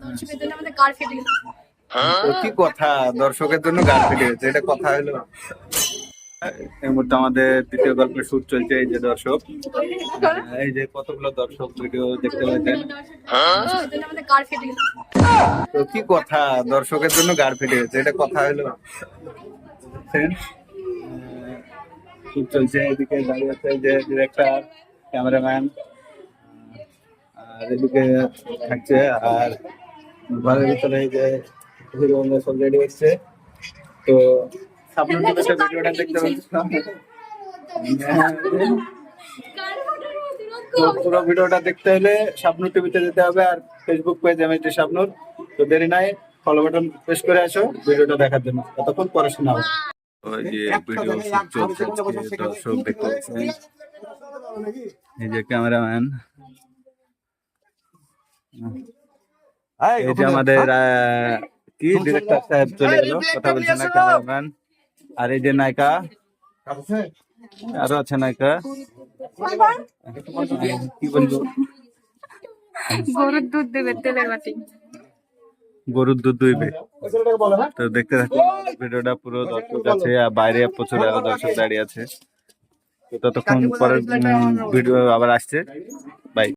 দর্শকের জন্য আমাদের গাড় ফেটে গেছে। তো কি কথা, দর্শকের জন্য গান ফেটে গেছে, এটা কথা হলো? এই মুহূর্তে আমাদের দ্বিতীয় গল্পের শুট চলছে। এই যে দর্শক, এই যে কতগুলো দর্শক ভিডিও দেখতে পাচ্ছেন। দর্শকের জন্য আমাদের গাড় ফেটে গেছে। তো কি কথা, দর্শকের জন্য গান ফেটে গেছে, এটা কথা হলো? শুট চলছে, এদিকে দাঁড়িয়ে আছে যে ডিরেক্টর, ক্যামেরাম্যান, আর এদিকে থাকছে। আর ঘরের ভিতরে এই যে হিরো সব রেডি হচ্ছে। তো সামনের দিকে ভিডিওটা দেখতে পাচ্ছিলাম। তো পুরো ভিডিওটা দেখতে হলে শাবনূর টিভিতে যেতে হবে, আর ফেসবুক পেজ এমএসডি শাবনূর। তো দেরি নাই, ফলো বাটন প্রেস করে আসো ভিডিওটা দেখার জন্য। ততক্ষণ পড়াশোনা হবে। ওই যে ভিডিও চলছে, দর্শক দেখতে পাচ্ছেন। এই যে ক্যামেরাম্যান, এই যে আমাদের কি ডিরেক্টর সাহেব চলে গেল, কথা বলছে না ক্যামেরাম্যান। আর এই যে নায়িকা, আরো আছে নায়িকা, কি বলবো, গরুর দুধ দেবে তেলের বাটি। গরুর দুধ দুইবে। তো দেখতে থাকুন ভিডিওটা পুরো, দর্শক আছে আর বাইরে প্রচুর আরো দর্শক দাঁড়িয়ে আছে। তো ততক্ষণ পরের ভিডিও আবার আসছে।